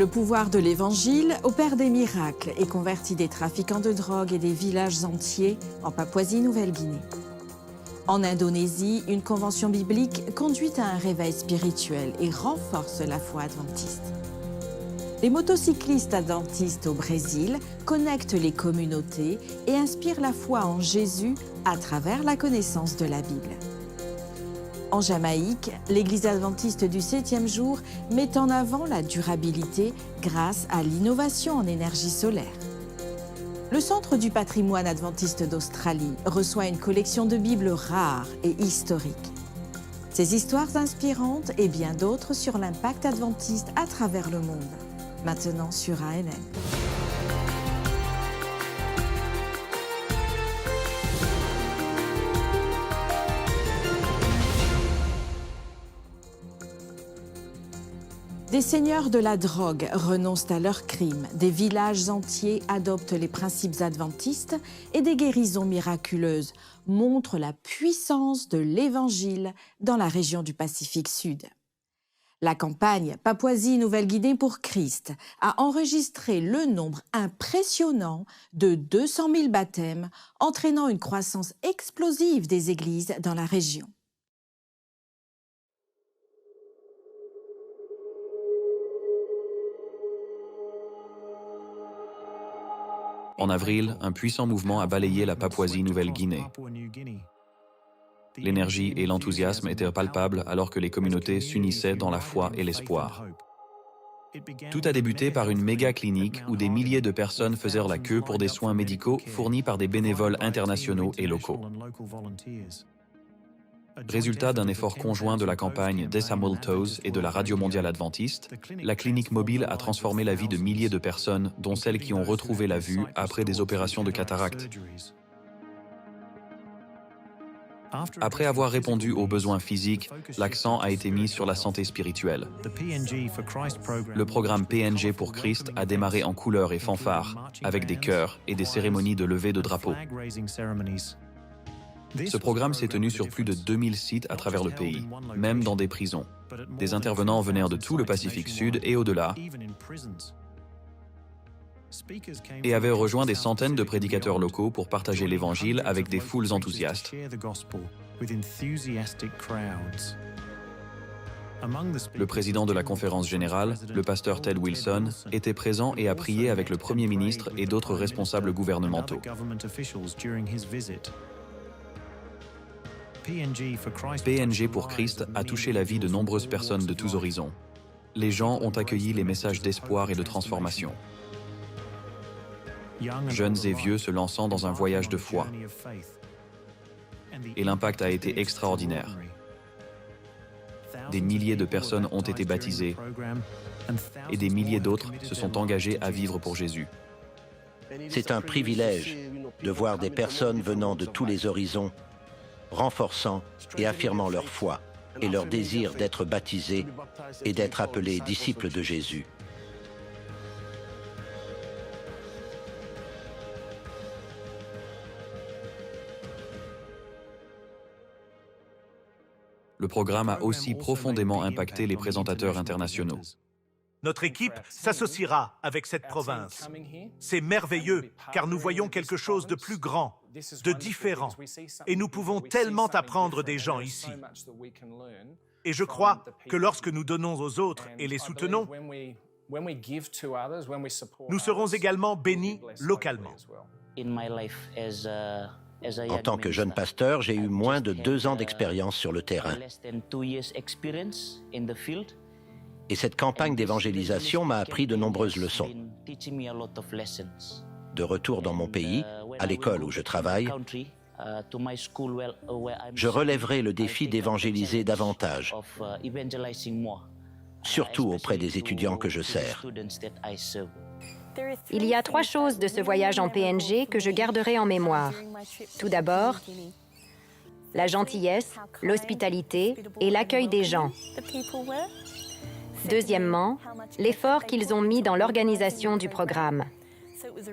Le pouvoir de l'Évangile opère des miracles et convertit des trafiquants de drogue et des villages entiers en Papouasie-Nouvelle-Guinée. En Indonésie, une convention biblique conduit à un réveil spirituel et renforce la foi adventiste. Les motocyclistes adventistes au Brésil connectent les communautés et inspirent la foi en Jésus à travers la connaissance de la Bible. En Jamaïque, l'Église adventiste du 7e jour met en avant la durabilité grâce à l'innovation en énergie solaire. Le Centre du patrimoine adventiste d'Australie reçoit une collection de Bibles rares et historiques. Ces histoires inspirantes et bien d'autres sur l'impact adventiste à travers le monde. Maintenant sur ANN. Des seigneurs de la drogue renoncent à leurs crimes, des villages entiers adoptent les principes adventistes et des guérisons miraculeuses montrent la puissance de l'Évangile dans la région du Pacifique Sud. La campagne Papouasie-Nouvelle-Guinée pour Christ a enregistré le nombre impressionnant de 200 000 baptêmes, entraînant une croissance explosive des églises dans la région. En avril, un puissant mouvement a balayé la Papouasie-Nouvelle-Guinée. L'énergie et l'enthousiasme étaient palpables alors que les communautés s'unissaient dans la foi et l'espoir. Tout a débuté par une méga-clinique où des milliers de personnes faisaient la queue pour des soins médicaux fournis par des bénévoles internationaux et locaux. Résultat d'un effort conjoint de la campagne Desamul Toes et de la Radio Mondiale Adventiste, la clinique mobile a transformé la vie de milliers de personnes, dont celles qui ont retrouvé la vue après des opérations de cataracte. Après avoir répondu aux besoins physiques, l'accent a été mis sur la santé spirituelle. Le programme PNG pour Christ a démarré en couleurs et fanfares, avec des chœurs et des cérémonies de levée de drapeaux. Ce programme s'est tenu sur plus de 2000 sites à travers le pays, même dans des prisons. Des intervenants venèrent de tout le Pacifique Sud et au-delà, et avaient rejoint des centaines de prédicateurs locaux pour partager l'Évangile avec des foules enthousiastes. Le président de la conférence générale, le pasteur Ted Wilson, était présent et a prié avec le Premier ministre et d'autres responsables gouvernementaux. PNG pour Christ a touché la vie de nombreuses personnes de tous horizons. Les gens ont accueilli les messages d'espoir et de transformation. Jeunes et vieux se lançant dans un voyage de foi. Et l'impact a été extraordinaire. Des milliers de personnes ont été baptisées et des milliers d'autres se sont engagés à vivre pour Jésus. C'est un privilège de voir des personnes venant de tous les horizons, renforçant et affirmant leur foi et leur désir d'être baptisés et d'être appelés disciples de Jésus. Le programme a aussi profondément impacté les présentateurs internationaux. Notre équipe s'associera avec cette province. C'est merveilleux, car nous voyons quelque chose de plus grand, de différent, et nous pouvons tellement apprendre des gens ici. Et je crois que lorsque nous donnons aux autres et les soutenons, nous serons également bénis localement. En tant que jeune pasteur, j'ai eu moins de 2 ans d'expérience sur le terrain. Et cette campagne d'évangélisation m'a appris de nombreuses leçons. De retour dans mon pays, à l'école où je travaille, je relèverai le défi d'évangéliser davantage, surtout auprès des étudiants que je sers. Il y a 3 choses de ce voyage en PNG que je garderai en mémoire. Tout d'abord, la gentillesse, l'hospitalité et l'accueil des gens. Deuxièmement, l'effort qu'ils ont mis dans l'organisation du programme.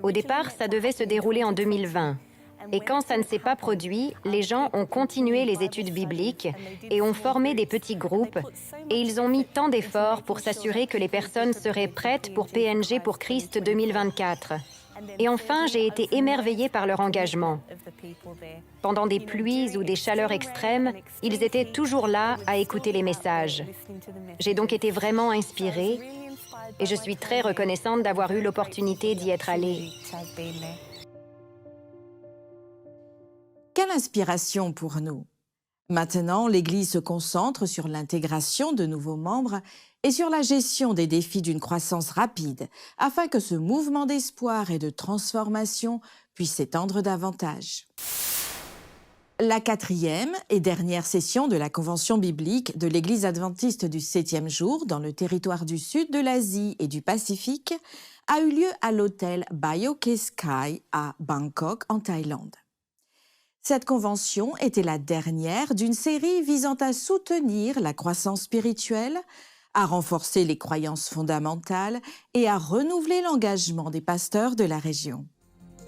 Au départ, ça devait se dérouler en 2020. Et quand ça ne s'est pas produit, les gens ont continué les études bibliques et ont formé des petits groupes. Et ils ont mis tant d'efforts pour s'assurer que les personnes seraient prêtes pour PNG pour Christ 2024. Et enfin, j'ai été émerveillée par leur engagement. Pendant des pluies ou des chaleurs extrêmes, ils étaient toujours là à écouter les messages. J'ai donc été vraiment inspirée et je suis très reconnaissante d'avoir eu l'opportunité d'y être allée. Quelle inspiration pour nous! Maintenant, l'Église se concentre sur l'intégration de nouveaux membres et sur la gestion des défis d'une croissance rapide, afin que ce mouvement d'espoir et de transformation puisse s'étendre davantage. La 4e et dernière session de la Convention biblique de l'Église adventiste du 7e jour dans le territoire du sud de l'Asie et du Pacifique a eu lieu à l'hôtel Bayo-Khe Sky à Bangkok, en Thaïlande. Cette convention était la dernière d'une série visant à soutenir la croissance spirituelle, à renforcer les croyances fondamentales et à renouveler l'engagement des pasteurs de la région.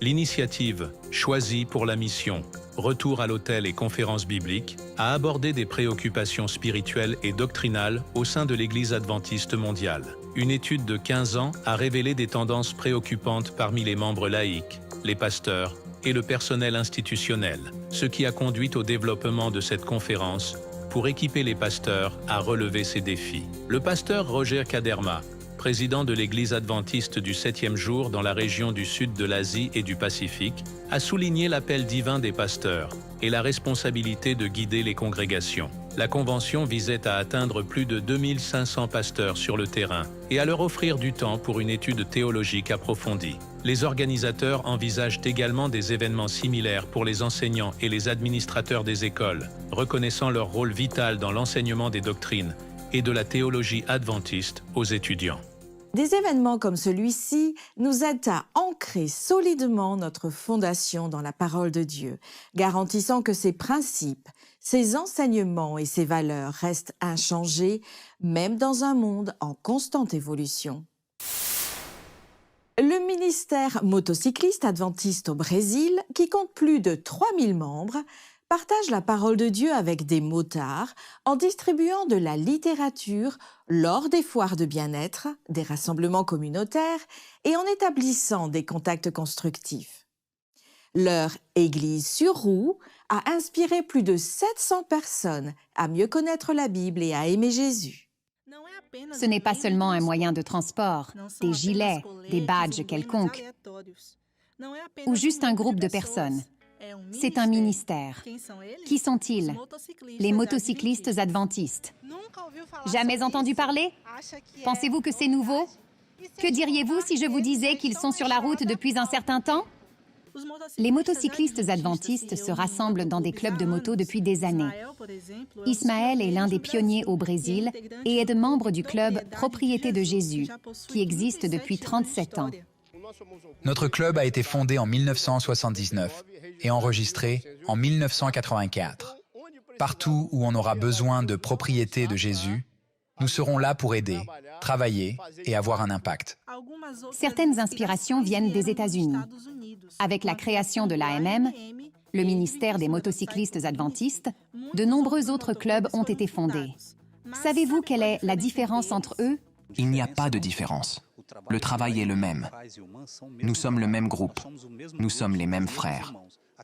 L'initiative « Choisie pour la mission, retour à l'hôtel et conférences bibliques » a abordé des préoccupations spirituelles et doctrinales au sein de l'Église adventiste mondiale. Une étude de 15 ans a révélé des tendances préoccupantes parmi les membres laïcs, les pasteurs et le personnel institutionnel, ce qui a conduit au développement de cette conférence pour équiper les pasteurs à relever ces défis. Le pasteur Roger Kaderma, président de l'Église adventiste du 7e jour dans la région du sud de l'Asie et du Pacifique, a souligné l'appel divin des pasteurs et la responsabilité de guider les congrégations. La convention visait à atteindre plus de 2500 pasteurs sur le terrain et à leur offrir du temps pour une étude théologique approfondie. Les organisateurs envisagent également des événements similaires pour les enseignants et les administrateurs des écoles, reconnaissant leur rôle vital dans l'enseignement des doctrines et de la théologie adventiste aux étudiants. Des événements comme celui-ci nous aident à ancrer solidement notre fondation dans la parole de Dieu, garantissant que ses principes, ses enseignements et ses valeurs restent inchangés, même dans un monde en constante évolution. Le ministère motocycliste adventiste au Brésil, qui compte plus de 3000 membres, partage la parole de Dieu avec des motards en distribuant de la littérature lors des foires de bien-être, des rassemblements communautaires et en établissant des contacts constructifs. Leur Église sur roue a inspiré plus de 700 personnes à mieux connaître la Bible et à aimer Jésus. Ce n'est pas seulement un moyen de transport, des gilets, des badges quelconques, ou juste un groupe de personnes. C'est un ministère. Qui sont-ils? Les motocyclistes adventistes. Jamais entendu parler? Pensez-vous que c'est nouveau? Que diriez-vous si je vous disais qu'ils sont sur la route depuis un certain temps? Les motocyclistes adventistes se rassemblent dans des clubs de moto depuis des années. Ismaël est l'un des pionniers au Brésil et est membre du club Propriété de Jésus, qui existe depuis 37 ans. Notre club a été fondé en 1979 et enregistré en 1984. Partout où on aura besoin de propriété de Jésus, nous serons là pour aider, travailler et avoir un impact. Certaines inspirations viennent des États-Unis. Avec la création de l'AMM, le ministère des motocyclistes adventistes, de nombreux autres clubs ont été fondés. Savez-vous quelle est la différence entre eux? Il n'y a pas de différence. Le travail est le même. Nous sommes le même groupe. Nous sommes les mêmes frères.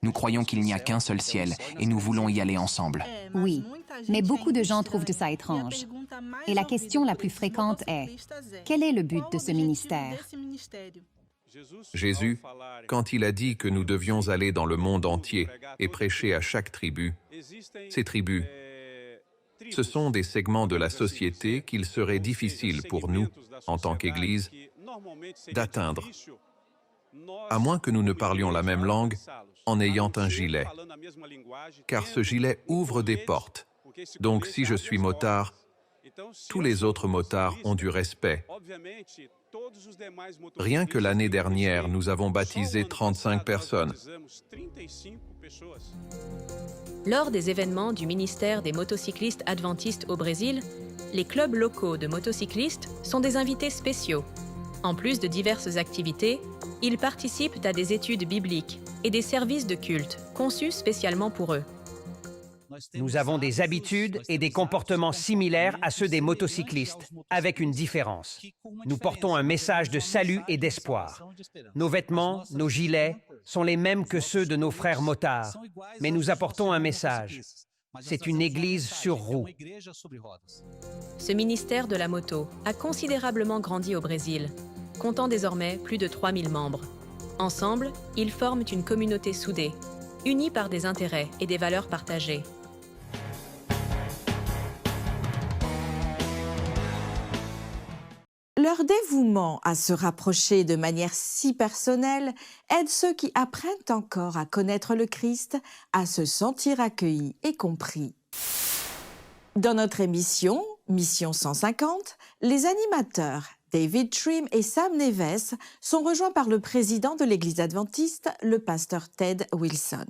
Nous croyons qu'il n'y a qu'un seul ciel et nous voulons y aller ensemble. Oui, mais beaucoup de gens trouvent ça étrange. Et la question la plus fréquente est, quel est le but de ce ministère? Jésus, quand il a dit que nous devions aller dans le monde entier et prêcher à chaque tribu, ces tribus, ce sont des segments de la société qu'il serait difficile pour nous, en tant qu'Église, d'atteindre, à moins que nous ne parlions la même langue en ayant un gilet. Car ce gilet ouvre des portes. Donc si je suis motard, tous les autres motards ont du respect. Rien que l'année dernière, nous avons baptisé 35 personnes. Lors des événements du ministère des motocyclistes adventistes au Brésil, les clubs locaux de motocyclistes sont des invités spéciaux. En plus de diverses activités, Ils participent à des études bibliques et des services de culte conçus spécialement pour eux. Nous avons des habitudes et des comportements similaires à ceux des motocyclistes, avec une différence. Nous portons un message de salut et d'espoir. Nos vêtements, nos gilets sont les mêmes que ceux de nos frères motards, mais nous apportons un message. C'est une église sur roues. Ce ministère de la moto a considérablement grandi au Brésil, comptant désormais plus de 3000 membres. Ensemble, ils forment une communauté soudée, unie par des intérêts et des valeurs partagées. Leur dévouement à se rapprocher de manière si personnelle aide ceux qui apprennent encore à connaître le Christ, à se sentir accueillis et compris. Dans notre émission, Mission 150, les animateurs David Trim et Sam Neves sont rejoints par le président de l'Église adventiste, le pasteur Ted Wilson.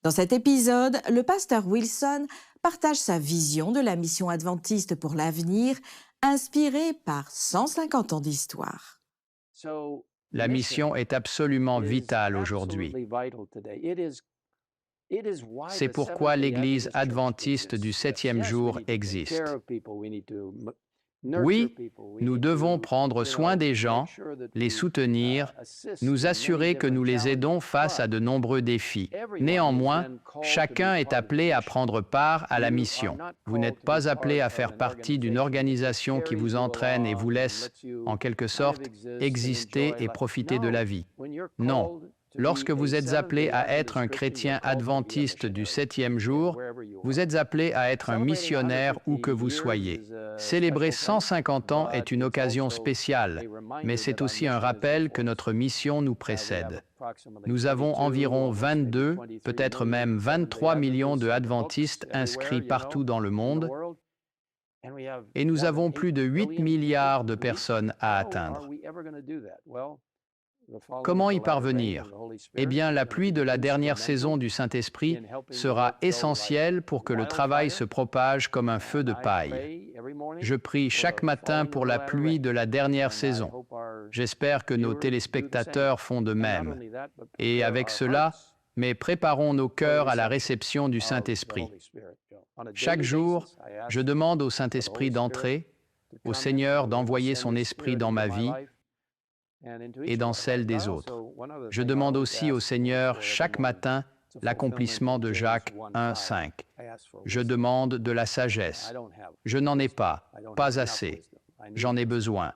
Dans cet épisode, le pasteur Wilson partage sa vision de la mission adventiste pour l'avenir, inspirée par 150 ans d'histoire. La mission est absolument vitale aujourd'hui. C'est pourquoi l'Église adventiste du 7e jour existe. Oui, nous devons prendre soin des gens, les soutenir, nous assurer que nous les aidons face à de nombreux défis. Néanmoins, chacun est appelé à prendre part à la mission. Vous n'êtes pas appelé à faire partie d'une organisation qui vous entraîne et vous laisse, en quelque sorte, exister et profiter de la vie. Non. Lorsque vous êtes appelé à être un chrétien adventiste du 7e jour, vous êtes appelé à être un missionnaire où que vous soyez. Célébrer 150 ans est une occasion spéciale, mais c'est aussi un rappel que notre mission nous précède. Nous avons environ 22, peut-être même 23 millions de adventistes inscrits partout dans le monde, et nous avons plus de 8 milliards de personnes à atteindre. Comment y parvenir? Eh bien, la pluie de la dernière saison du Saint-Esprit sera essentielle pour que le travail se propage comme un feu de paille. Je prie chaque matin pour la pluie de la dernière saison. J'espère que nos téléspectateurs font de même. Et avec cela, mais préparons nos cœurs à la réception du Saint-Esprit. Chaque jour, je demande au Saint-Esprit d'entrer, au Seigneur d'envoyer son Esprit dans ma vie et dans celle des autres. Je demande aussi au Seigneur chaque matin l'accomplissement de Jacques 1,5. Je demande de la sagesse. Je n'en ai pas assez. J'en ai besoin.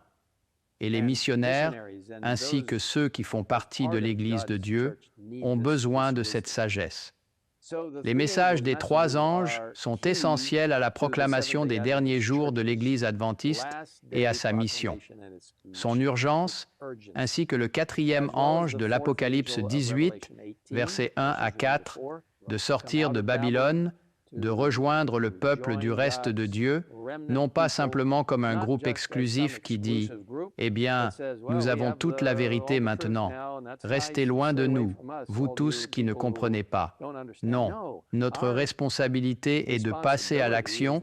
Et les missionnaires, ainsi que ceux qui font partie de l'Église de Dieu, ont besoin de cette sagesse. Les messages des 3 anges sont essentiels à la proclamation des derniers jours de l'Église adventiste et à sa mission. Son urgence, ainsi que le 4e ange de l'Apocalypse 18, versets 1 à 4, de sortir de Babylone, de rejoindre le peuple du reste de Dieu, non pas simplement comme un groupe exclusif qui dit « Eh bien, nous avons toute la vérité maintenant. Restez loin de nous, vous tous qui ne comprenez pas. » Non, notre responsabilité est de passer à l'action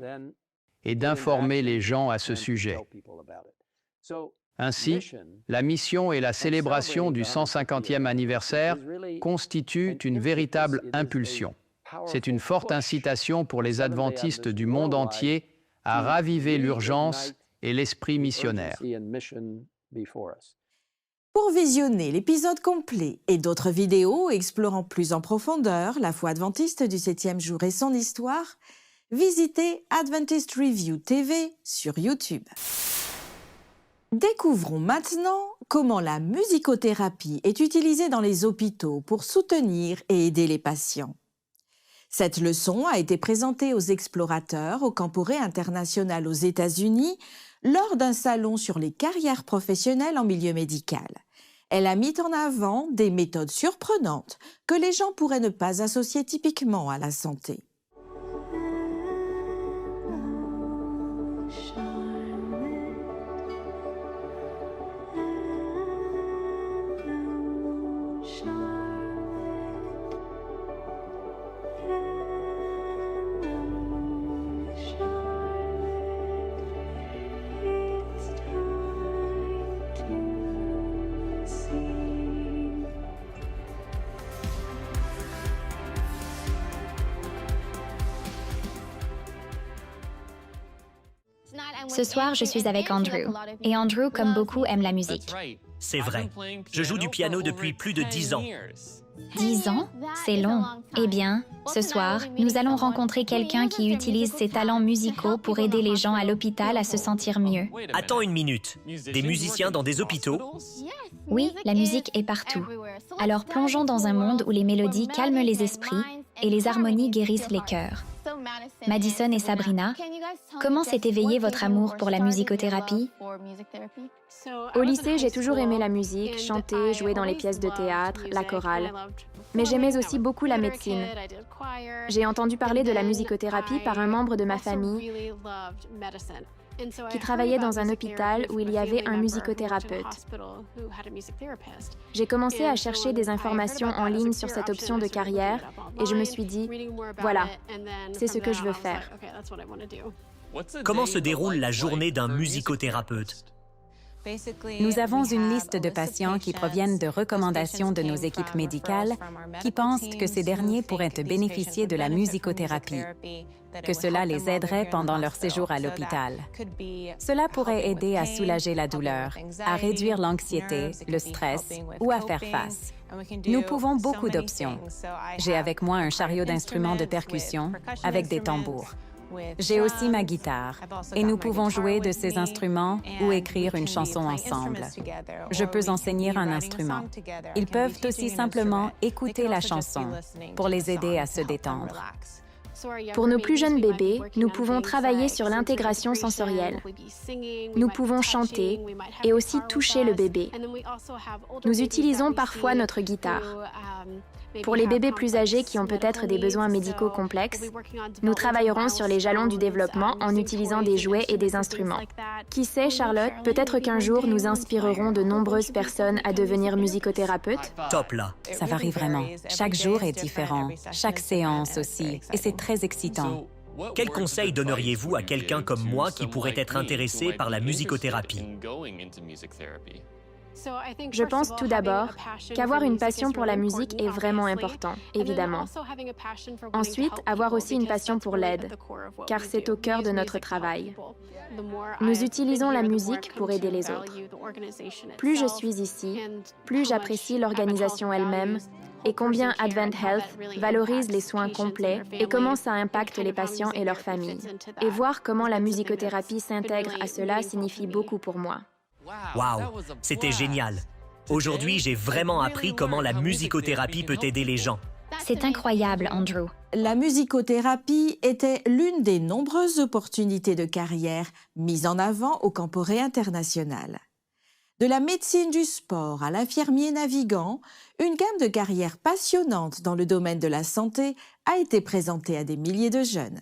et d'informer les gens à ce sujet. Ainsi, la mission et la célébration du 150e anniversaire constituent une véritable impulsion. C'est une forte incitation pour les adventistes du monde entier à raviver l'urgence et l'esprit missionnaire. Pour visionner l'épisode complet et d'autres vidéos explorant plus en profondeur la foi adventiste du 7e jour et son histoire, visitez Adventist Review TV sur YouTube. Découvrons maintenant comment la musicothérapie est utilisée dans les hôpitaux pour soutenir et aider les patients. Cette leçon a été présentée aux explorateurs au Camporé international aux États-Unis lors d'un salon sur les carrières professionnelles en milieu médical. Elle a mis en avant des méthodes surprenantes que les gens pourraient ne pas associer typiquement à la santé. See Ce soir, je suis avec Andrew. Et Andrew, comme beaucoup, aime la musique. C'est vrai. Je joue du piano depuis plus de 10 ans. 10 ans? C'est long. Eh bien, ce soir, nous allons rencontrer quelqu'un qui utilise ses talents musicaux pour aider les gens à l'hôpital à se sentir mieux. Attends une minute. Des musiciens dans des hôpitaux? Oui, la musique est partout. Alors plongeons dans un monde où les mélodies calment les esprits et les harmonies guérissent les cœurs. Madison et Sabrina, comment s'est éveillé votre amour pour la musicothérapie? Au lycée, j'ai toujours aimé la musique, chanter, jouer dans les pièces de théâtre, la chorale. Mais j'aimais aussi beaucoup la médecine. J'ai entendu parler de la musicothérapie par un membre de ma famille qui travaillait dans un hôpital où il y avait un musicothérapeute. J'ai commencé à chercher des informations en ligne sur cette option de carrière et je me suis dit, voilà, c'est ce que je veux faire. Comment se déroule la journée d'un musicothérapeute? Nous avons une liste de patients qui proviennent de recommandations de nos équipes médicales qui pensent que ces derniers pourraient bénéficier de la musicothérapie, que cela les aiderait pendant leur séjour à l'hôpital. Cela pourrait aider à soulager la douleur, à réduire l'anxiété, le stress ou à faire face. Nous pouvons beaucoup d'options. J'ai avec moi un chariot d'instruments de percussion avec des tambours. J'ai aussi ma guitare et nous pouvons jouer de ces instruments ou écrire une chanson ensemble. Je peux enseigner un instrument. Ils peuvent aussi simplement écouter la chanson pour les aider à se détendre. Pour nos plus jeunes bébés, nous pouvons travailler sur l'intégration sensorielle. Nous pouvons chanter et aussi toucher le bébé. Nous utilisons parfois notre guitare. Pour les bébés plus âgés qui ont peut-être des besoins médicaux complexes, nous travaillerons sur les jalons du développement en utilisant des jouets et des instruments. Qui sait, Charlotte, peut-être qu'un jour nous inspirerons de nombreuses personnes à devenir musicothérapeutes? Top là! Ça varie vraiment. Chaque jour est différent, chaque séance aussi, et c'est très excitant. Quel conseil donneriez-vous à quelqu'un comme moi qui pourrait être intéressé par la musicothérapie? Je pense tout d'abord qu'avoir une passion pour la musique est vraiment important, évidemment. Ensuite, avoir aussi une passion pour l'aide, car c'est au cœur de notre travail. Nous utilisons la musique pour aider les autres. Plus je suis ici, plus j'apprécie l'organisation elle-même et combien Advent Health valorise les soins complets et comment ça impacte les patients et leurs familles. Et voir comment la musicothérapie s'intègre à cela signifie beaucoup pour moi. Wow, c'était génial. Aujourd'hui, j'ai vraiment appris comment la musicothérapie peut aider les gens. C'est incroyable, Andrew. La musicothérapie était l'une des nombreuses opportunités de carrière mises en avant au Camporé international. De la médecine du sport à l'infirmier navigant, une gamme de carrières passionnantes dans le domaine de la santé a été présentée à des milliers de jeunes.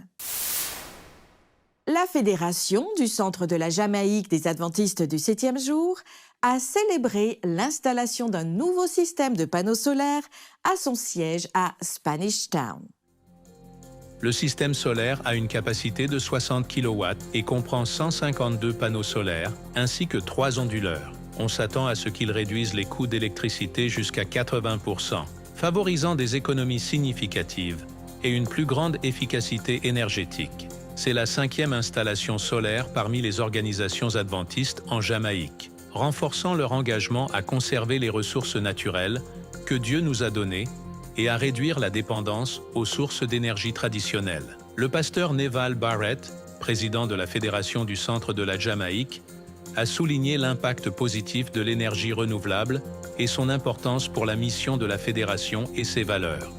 La Fédération du Centre de la Jamaïque des Adventistes du 7e jour a célébré l'installation d'un nouveau système de panneaux solaires à son siège à Spanish Town. Le système solaire a une capacité de 60 kW et comprend 152 panneaux solaires ainsi que 3 onduleurs. On s'attend à ce qu'ils réduisent les coûts d'électricité jusqu'à 80%, favorisant des économies significatives et une plus grande efficacité énergétique. C'est la 5e installation solaire parmi les organisations adventistes en Jamaïque, renforçant leur engagement à conserver les ressources naturelles que Dieu nous a données et à réduire la dépendance aux sources d'énergie traditionnelles. Le pasteur Neval Barrett, président de la Fédération du Centre de la Jamaïque, a souligné l'impact positif de l'énergie renouvelable et son importance pour la mission de la Fédération et ses valeurs.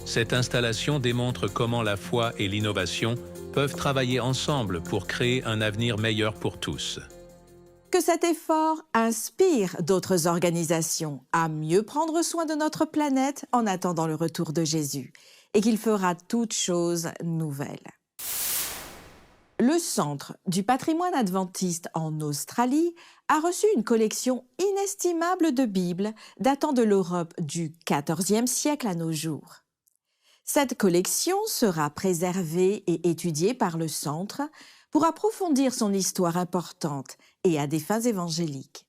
Cette installation démontre comment la foi et l'innovation peuvent travailler ensemble pour créer un avenir meilleur pour tous. Que cet effort inspire d'autres organisations à mieux prendre soin de notre planète en attendant le retour de Jésus et qu'il fera toutes choses nouvelles. Le Centre du patrimoine adventiste en Australie a reçu une collection inestimable de Bibles datant de l'Europe du XIVe siècle à nos jours. Cette collection sera préservée et étudiée par le Centre pour approfondir son histoire importante et à des fins évangéliques.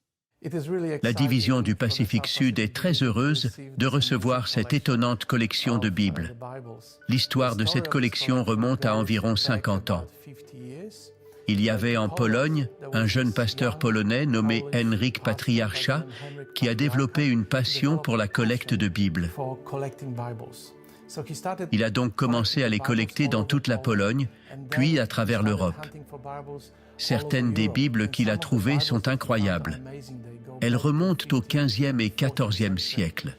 La division du Pacifique Sud est très heureuse de recevoir cette étonnante collection de Bibles. L'histoire de cette collection remonte à environ 50 ans. Il y avait en Pologne un jeune pasteur polonais nommé Henryk Patriarcha qui a développé une passion pour la collecte de Bibles. Il a donc commencé à les collecter dans toute la Pologne, puis à travers l'Europe. Certaines des Bibles qu'il a trouvées sont incroyables. Elles remontent au XVe et XIVe siècle.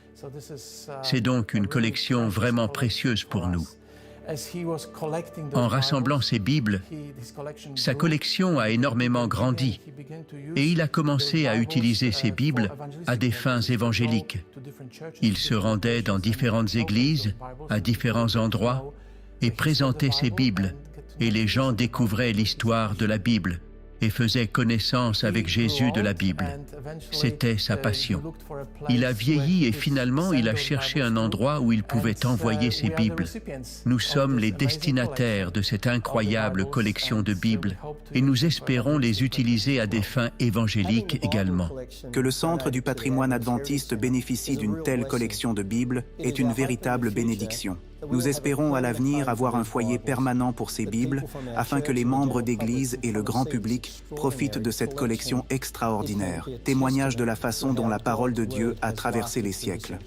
C'est donc une collection vraiment précieuse pour nous. En rassemblant ces Bibles, sa collection a énormément grandi et il a commencé à utiliser ces Bibles à des fins évangéliques. Il se rendait dans différentes églises, à différents endroits, et présentait ces Bibles, et les gens découvraient l'histoire de la Bible et faisaient connaissance avec Jésus de la Bible. C'était sa passion. Il a vieilli et finalement il a cherché un endroit où il pouvait envoyer ses Bibles. Nous sommes les destinataires de cette incroyable collection de Bibles et nous espérons les utiliser à des fins évangéliques également. Que le Centre du patrimoine adventiste bénéficie d'une telle collection de Bibles est une véritable bénédiction. Nous espérons à l'avenir avoir un foyer permanent pour ces Bibles afin que les membres d'Église et le grand public profitent de cette collection extraordinaire, témoignage de la façon dont la parole de Dieu a traversé les siècles.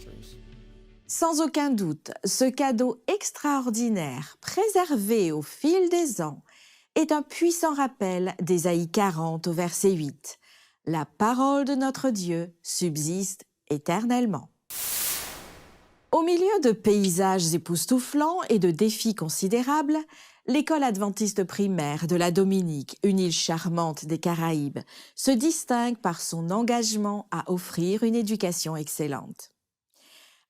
Sans aucun doute, ce cadeau extraordinaire, préservé au fil des ans, est un puissant rappel d'Ésaïe 40 au verset 8. La parole de notre Dieu subsiste éternellement. Au milieu de paysages époustouflants et de défis considérables, l'école adventiste primaire de la Dominique, une île charmante des Caraïbes, se distingue par son engagement à offrir une éducation excellente.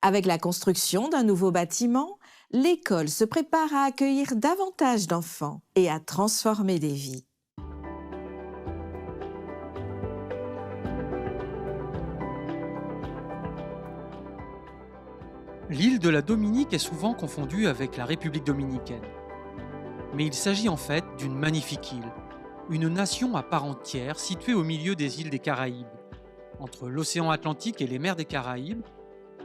Avec la construction d'un nouveau bâtiment, l'école se prépare à accueillir davantage d'enfants et à transformer des vies. L'île de la Dominique est souvent confondue avec la République dominicaine. Mais il s'agit en fait d'une magnifique île, une nation à part entière située au milieu des îles des Caraïbes. Entre l'océan Atlantique et les mers des Caraïbes,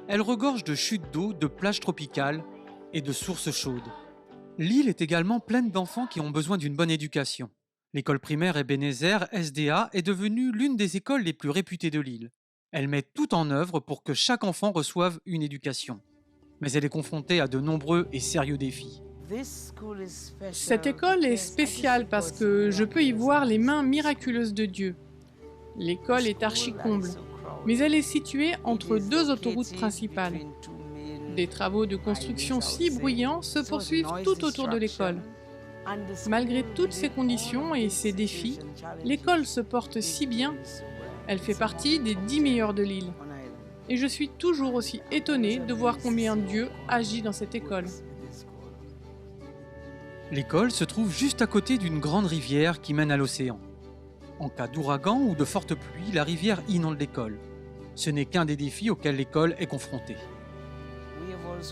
elle regorge de chutes d'eau, de plages tropicales et de sources chaudes. L'île est également pleine d'enfants qui ont besoin d'une bonne éducation. L'école primaire Ebenezer SDA est devenue l'une des écoles les plus réputées de l'île. Elle met tout en œuvre pour que chaque enfant reçoive une éducation. Mais elle est confrontée à de nombreux et sérieux défis. Cette école est spéciale parce que je peux y voir les mains miraculeuses de Dieu. L'école est archi-comble, mais elle est située entre deux autoroutes principales. Des travaux de construction si bruyants se poursuivent tout autour de l'école. Malgré toutes ces conditions et ces défis, l'école se porte si bien. Elle fait partie des 10 meilleures de l'île. Et je suis toujours aussi étonnée de voir combien Dieu agit dans cette école. L'école se trouve juste à côté d'une grande rivière qui mène à l'océan. En cas d'ouragan ou de forte pluie, la rivière inonde l'école. Ce n'est qu'un des défis auxquels l'école est confrontée.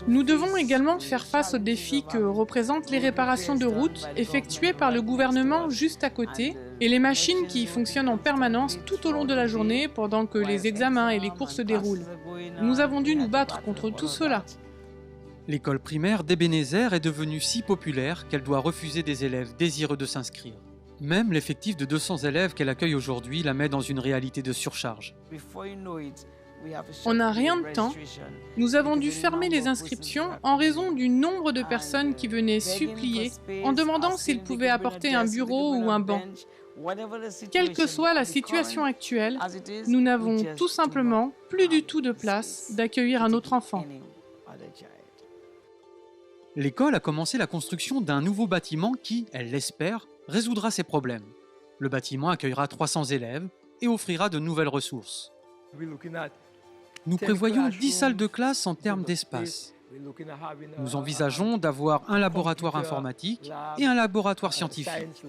Nous devons également faire face aux défis que représentent les réparations de routes effectuées par le gouvernement juste à côté et les machines qui fonctionnent en permanence tout au long de la journée pendant que les examens et les cours se déroulent. Nous avons dû nous battre contre tout cela. L'école primaire d'Ebenezer est devenue si populaire qu'elle doit refuser des élèves désireux de s'inscrire. Même l'effectif de 200 élèves qu'elle accueille aujourd'hui la met dans une réalité de surcharge. En un rien de temps, nous avons dû fermer les inscriptions en raison du nombre de personnes qui venaient supplier en demandant s'ils pouvaient apporter un bureau ou un banc. Quelle que soit la situation actuelle, nous n'avons tout simplement plus du tout de place d'accueillir un autre enfant. L'école a commencé la construction d'un nouveau bâtiment qui, elle l'espère, résoudra ces problèmes. Le bâtiment accueillera 300 élèves et offrira de nouvelles ressources. Nous prévoyons 10 salles de classe en termes d'espace. Nous envisageons d'avoir un laboratoire informatique et un laboratoire scientifique.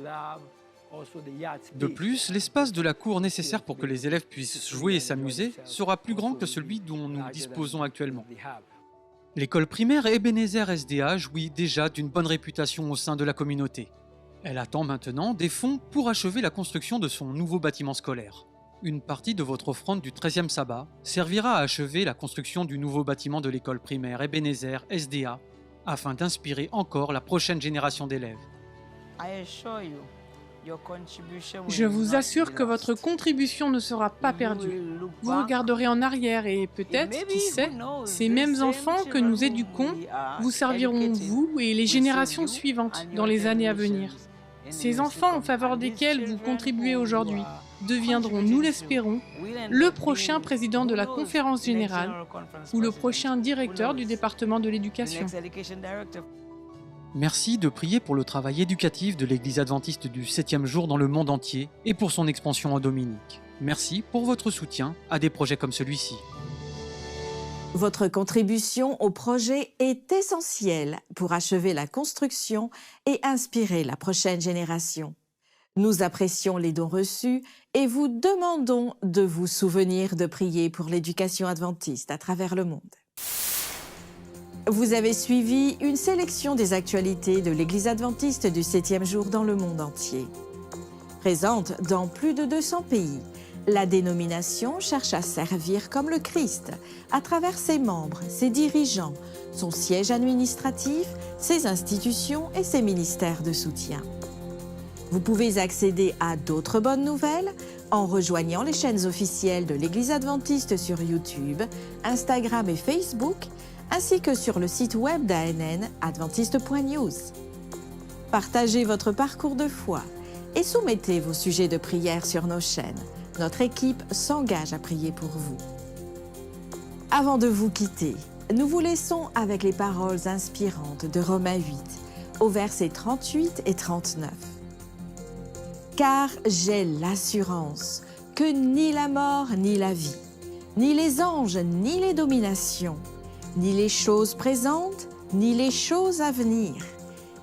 De plus, l'espace de la cour nécessaire pour que les élèves puissent jouer et s'amuser sera plus grand que celui dont nous disposons actuellement. L'école primaire Ebenezer SDA jouit déjà d'une bonne réputation au sein de la communauté. Elle attend maintenant des fonds pour achever la construction de son nouveau bâtiment scolaire. Une partie de votre offrande du 13e sabbat servira à achever la construction du nouveau bâtiment de l'école primaire Ebenezer SDA afin d'inspirer encore la prochaine génération d'élèves. Je vous assure que votre contribution ne sera pas perdue. Vous regarderez en arrière et peut-être, qui sait, ces mêmes enfants que nous éduquons vous serviront, vous et les générations suivantes, dans les années à venir. Ces enfants en faveur desquels vous contribuez aujourd'hui deviendront, nous l'espérons, le prochain président de la conférence générale ou le prochain directeur du département de l'éducation. Merci de prier pour le travail éducatif de l'Église adventiste du 7e jour dans le monde entier et pour son expansion en Dominique. Merci pour votre soutien à des projets comme celui-ci. Votre contribution au projet est essentielle pour achever la construction et inspirer la prochaine génération. Nous apprécions les dons reçus et vous demandons de vous souvenir de prier pour l'éducation adventiste à travers le monde. Vous avez suivi une sélection des actualités de l'Église adventiste du 7e jour dans le monde entier. Présente dans plus de 200 pays, la dénomination cherche à servir comme le Christ à travers ses membres, ses dirigeants, son siège administratif, ses institutions et ses ministères de soutien. Vous pouvez accéder à d'autres bonnes nouvelles en rejoignant les chaînes officielles de l'Église adventiste sur YouTube, Instagram et Facebook, ainsi que sur le site web d'ANN, adventiste.news. Partagez votre parcours de foi et soumettez vos sujets de prière sur nos chaînes. Notre équipe s'engage à prier pour vous. Avant de vous quitter, nous vous laissons avec les paroles inspirantes de Romains 8, au versets 38 et 39. « Car j'ai l'assurance que ni la mort ni la vie, ni les anges ni les dominations, ni les choses présentes, ni les choses à venir,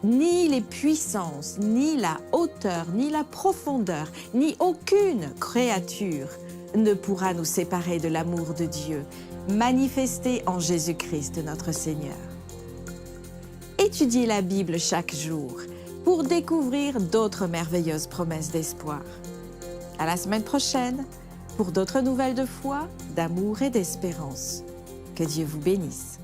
ni les puissances, ni la hauteur, ni la profondeur, ni aucune créature ne pourra nous séparer de l'amour de Dieu, manifesté en Jésus-Christ notre Seigneur. » Étudiez la Bible chaque jour pour découvrir d'autres merveilleuses promesses d'espoir. À la semaine prochaine pour d'autres nouvelles de foi, d'amour et d'espérance. Que Dieu vous bénisse.